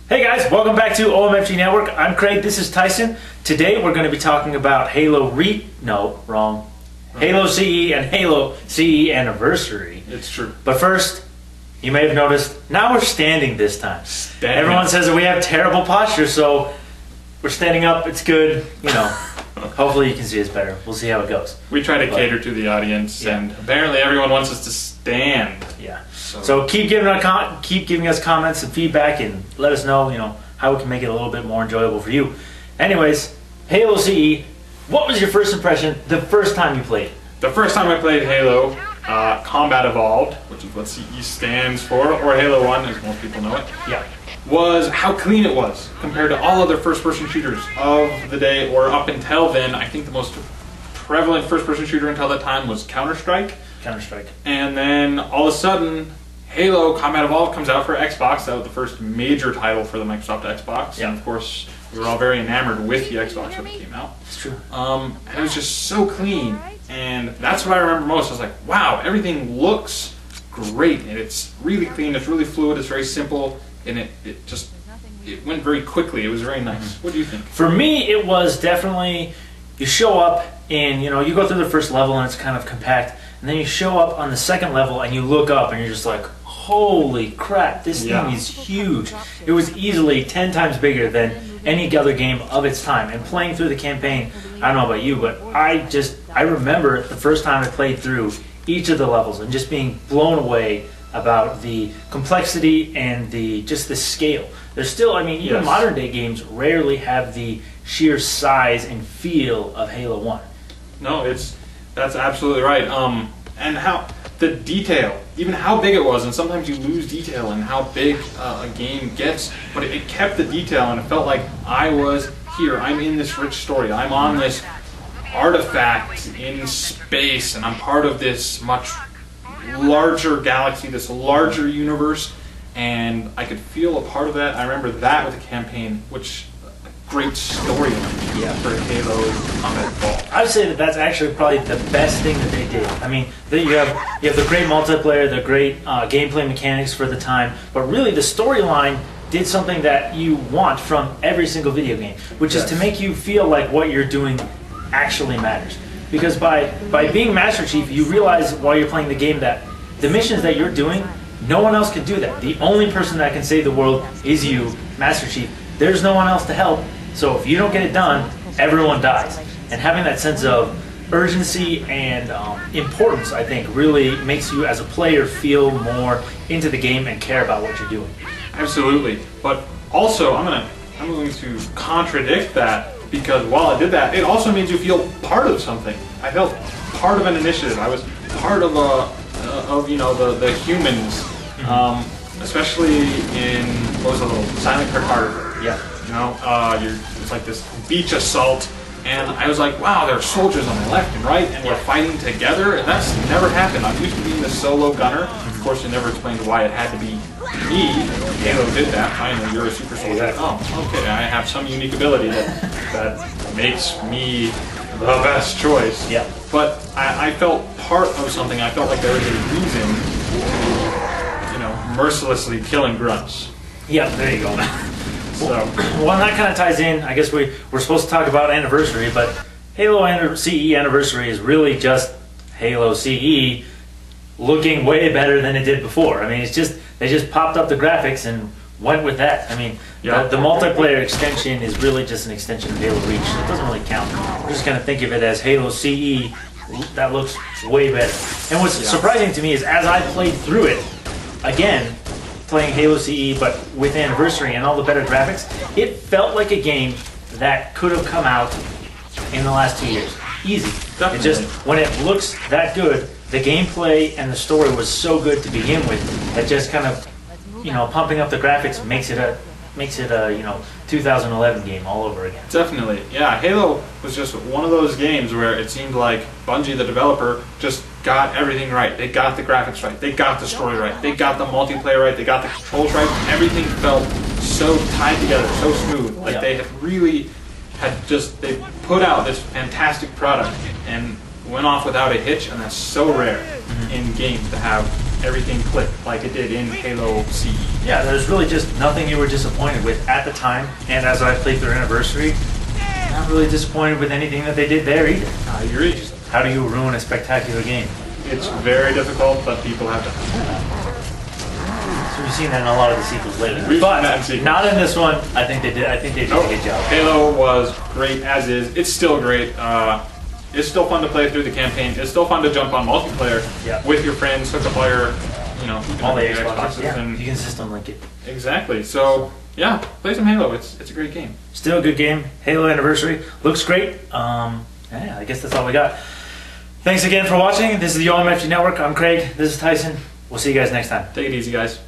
Hey guys, welcome back to OMFG Network. I'm Craig, this is Tyson. Today we're going to be talking about Halo CE and Halo CE Anniversary. It's true. But first, you may have noticed, now we're standing this time. Everyone says that we have terrible posture, so we're standing up, it's good, you know. Hopefully you can see us better. We'll see how it goes. We try to cater to the audience, and apparently everyone wants us to stand. Yeah. So keep giving us comments and feedback, and let us know, how we can make it a little bit more enjoyable for you. Anyways, Halo CE. What was your first impression the first time you played? The first time I played Halo, Combat Evolved, which is what CE stands for, or Halo 1, as most people know it. Yeah. Was how clean it was compared to all other first-person shooters of the day, or up until then. I think the most prevalent first-person shooter until that time was Counter-Strike. And then all of a sudden, Halo Combat Evolved comes out for Xbox. That was the first major title for the Microsoft Xbox. Yeah. And of course, we were all very enamored with the Xbox when it came out. It's true. And it was just so clean. And that's what I remember most. I was like, wow, everything looks great. And it's really clean, it's really fluid, it's very simple. And it went very quickly. It was very nice. What do you think? For me, it was definitely, you show up and, you go through the first level and it's kind of compact. And then you show up on the second level and you look up and you're just like, holy crap, this thing is huge. It was easily 10 times bigger than any other game of its time. And playing through the campaign, I don't know about you, but I remember the first time I played through each of the levels and just being blown away about the complexity and the scale. There's still, even modern day games rarely have the sheer size and feel of Halo 1. No, that's absolutely right. And how the detail, even how big it was, and sometimes you lose detail in how big a game gets, but it kept the detail, and it felt like I was here. I'm in this rich story. I'm on this artifact in space, and I'm part of this much larger galaxy, this larger universe, and I could feel a part of that. I remember that with the campaign, which great storyline for Halo Combat Evolved. I'd say that that's actually probably the best thing that they did. You have the great multiplayer, the great gameplay mechanics for the time, but really the storyline did something that you want from every single video game, which is to make you feel like what you're doing actually matters. Because by being Master Chief, you realize while you're playing the game that the missions that you're doing, no one else can do that. The only person that can save the world is you, Master Chief. There's no one else to help, so if you don't get it done, everyone dies. And having that sense of urgency and importance, I think, really makes you as a player feel more into the game and care about what you're doing. Absolutely. But also, I'm going to contradict that, because while I did that, it also made you feel part of something. I felt part of an initiative. I was part of the humans, especially in what was it, little Silent Harbor. Yeah. It's like this beach assault, and I was like, wow, there are soldiers on my left and right, and we're fighting together, and that's never happened. I'm used to being the solo gunner. Of course, they never explained why it had to be me. Halo did that. Finally, you're a super soldier. Oh, okay, I have some unique ability that makes me the best choice. Yeah. But I felt part of something. I felt like there was a reason to, mercilessly killing grunts. Yeah, there you go. Well, and that kind of ties in. I guess we're supposed to talk about Anniversary, but Halo CE Anniversary is really just Halo CE looking way better than it did before. They just popped up the graphics and went with that. The multiplayer extension is really just an extension of Halo Reach. It doesn't really count. We're just going to think of it as Halo CE. That looks way better. And what's surprising to me is as I played through it, again, playing Halo CE but with Anniversary and all the better graphics, it felt like a game that could have come out in the last 2 years. Easy. Definitely. It just, when it looks that good, the gameplay and the story was so good to begin with that just kind of, pumping up the graphics makes it a 2011 game all over again. Definitely. Yeah, Halo was just one of those games where it seemed like Bungie, the developer, just got everything right. They got the graphics right. They got the story right. They got the multiplayer right. They got the controls right. Everything felt so tied together, so smooth. Like they put out this fantastic product and went off without a hitch, and that's so rare in games to have everything clicked like it did in Halo CE. Yeah, there's really just nothing you were disappointed with at the time, and as I played through Anniversary, not really disappointed with anything that they did there either. I agree. How do you ruin a spectacular game? It's very difficult, but people have to. So we've seen that in a lot of the sequels lately. We've But seen that in sequels. not in this one. I think they did a good job. Halo was great as is. It's still great. It's still fun to play through the campaign. It's still fun to jump on multiplayer with your friends, hook up All the Xboxes, Xboxes, and you can system link it. exactly. So yeah, play some Halo. It's a great game. Still a good game. Halo Anniversary looks great. Yeah, I guess that's all we got. Thanks again for watching. This is the OMFG Network. I'm Craig. This is Tyson. We'll see you guys next time. Take it easy, guys.